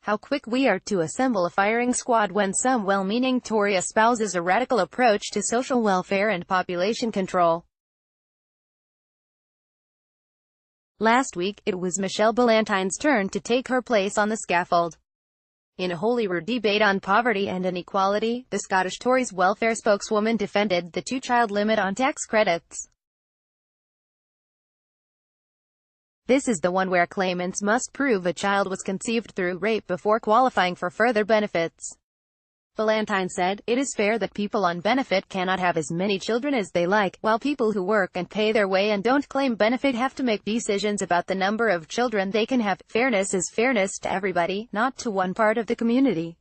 How quick we are to assemble a firing squad when some well-meaning Tory espouses a radical approach to social welfare and population control. Last week, it was Michelle Ballantyne's turn to take her place on the scaffold. In a Holyrood debate on poverty and inequality, the Scottish Tories welfare spokeswoman defended the two-child limit on tax credits. This is the one where claimants must prove a child was conceived through rape before qualifying for further benefits. Ballantyne said, "It is fair that people on benefit cannot have as many children as they like, while people who work and pay their way and don't claim benefit have to make decisions about the number of children they can have. Fairness is fairness to everybody, not to one part of the community."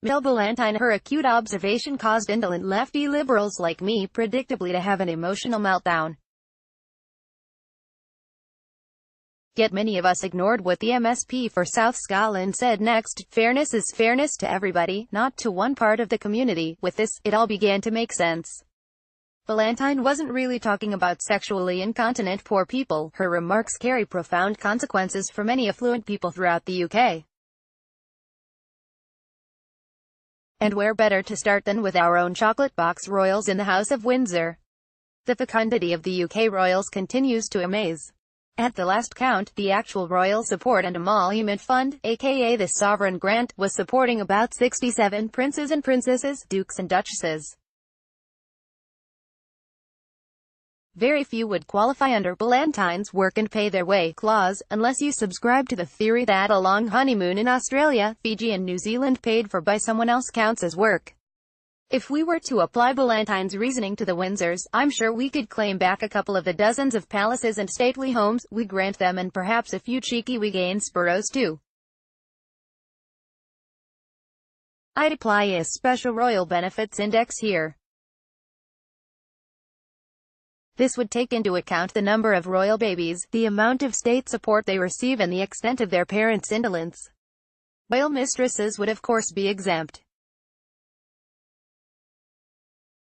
Michelle Ballantyne, her acute observation caused indolent lefty liberals like me predictably to have an emotional meltdown. Yet many of us ignored what the MSP for South Scotland said next: "Fairness is fairness to everybody, not to one part of the community." With this, it all began to make sense. Ballantyne wasn't really talking about sexually incontinent poor people. Her remarks carry profound consequences for many affluent people throughout the UK. And where better to start than with our own chocolate box royals in the House of Windsor? The fecundity of the UK royals continues to amaze. At the last count, the actual Royal Support and Emolument Fund, aka the Sovereign Grant, was supporting about 67 princes and princesses, dukes and duchesses. Very few would qualify under Ballantyne's work and pay their way clause, unless you subscribe to the theory that a long honeymoon in Australia, Fiji and New Zealand paid for by someone else counts as work. If we were to apply Ballantyne's reasoning to the Windsors, I'm sure we could claim back a couple of the dozens of palaces and stately homes we grant them, and perhaps a few cheeky wee Gainsboroughs too. I'd apply a special royal benefits index here. This would take into account the number of royal babies, the amount of state support they receive, and the extent of their parents' indolence. Royal mistresses would of course be exempt.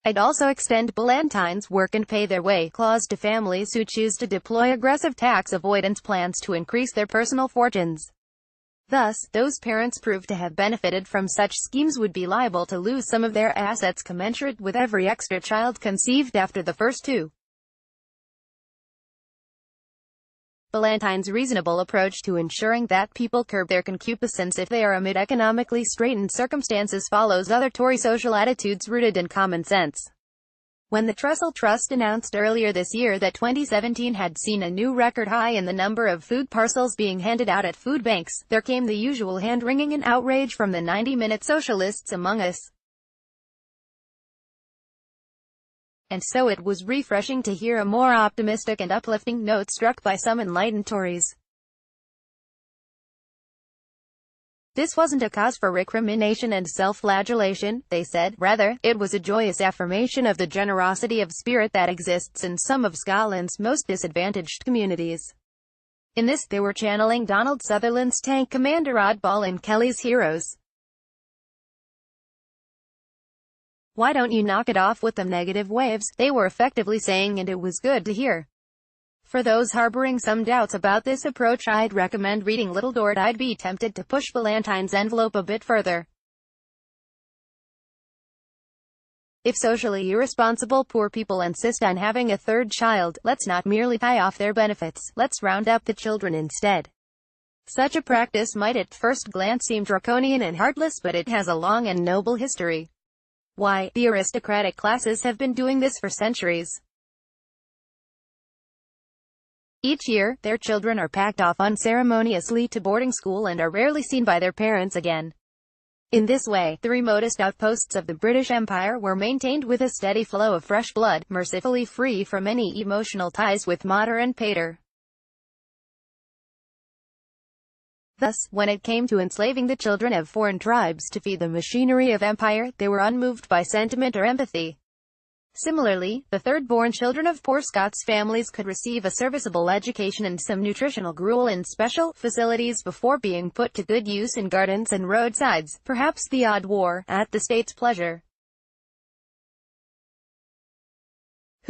I'd also extend Ballantyne's work and pay their way clause to families who choose to deploy aggressive tax avoidance plans to increase their personal fortunes. Thus, those parents proved to have benefited from such schemes would be liable to lose some of their assets commensurate with every extra child conceived after the first two. Ballantyne's reasonable approach to ensuring that people curb their concupiscence if they are amid economically straitened circumstances follows other Tory social attitudes rooted in common sense. When the Trussell Trust announced earlier this year that 2017 had seen a new record high in the number of food parcels being handed out at food banks, there came the usual hand-wringing and outrage from the 90-minute socialists among us. And so it was refreshing to hear a more optimistic and uplifting note struck by some enlightened Tories. This wasn't a cause for recrimination and self-flagellation, they said. Rather, it was a joyous affirmation of the generosity of spirit that exists in some of Scotland's most disadvantaged communities. In this, they were channeling Donald Sutherland's tank commander Oddball and Kelly's heroes. "Why don't you knock it off with them negative waves?" they were effectively saying, and it was good to hear. For those harboring some doubts about this approach, I'd recommend reading Little Dorrit. I'd be tempted to push Ballantyne's envelope a bit further. If socially irresponsible poor people insist on having a third child, let's not merely tie off their benefits, let's round up the children instead. Such a practice might at first glance seem draconian and heartless, but it has a long and noble history. Why, the aristocratic classes have been doing this for centuries. Each year, their children are packed off unceremoniously to boarding school and are rarely seen by their parents again. In this way, the remotest outposts of the British Empire were maintained with a steady flow of fresh blood, mercifully free from any emotional ties with mater and pater. Thus, when it came to enslaving the children of foreign tribes to feed the machinery of empire, they were unmoved by sentiment or empathy. Similarly, the third-born children of poor Scots families could receive a serviceable education and some nutritional gruel in special facilities before being put to good use in gardens and roadsides, perhaps the odd war, at the state's pleasure.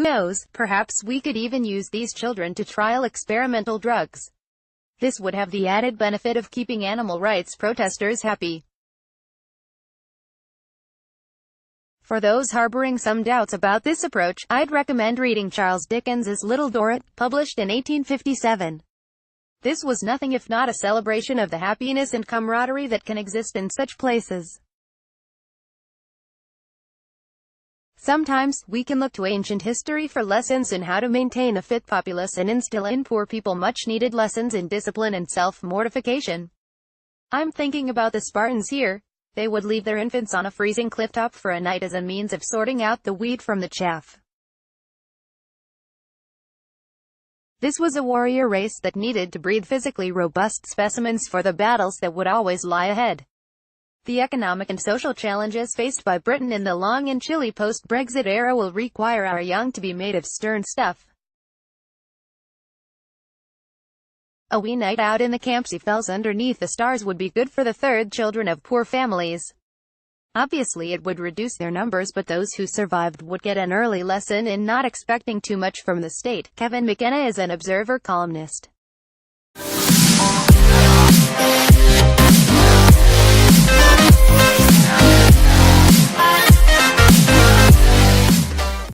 Who knows, perhaps we could even use these children to trial experimental drugs. This would have the added benefit of keeping animal rights protesters happy. For those harboring some doubts about this approach, I'd recommend reading Charles Dickens's Little Dorrit, published in 1857. This was nothing if not a celebration of the happiness and camaraderie that can exist in such places. Sometimes, we can look to ancient history for lessons in how to maintain a fit populace and instill in poor people much-needed lessons in discipline and self-mortification. I'm thinking about the Spartans here. They would leave their infants on a freezing clifftop for a night as a means of sorting out the wheat from the chaff. This was a warrior race that needed to breed physically robust specimens for the battles that would always lie ahead. The economic and social challenges faced by Britain in the long and chilly post-Brexit era will require our young to be made of stern stuff. A wee night out in the Campsie Fells underneath the stars would be good for the third children of poor families. Obviously it would reduce their numbers, but those who survived would get an early lesson in not expecting too much from the state. Kevin McKenna is an Observer columnist.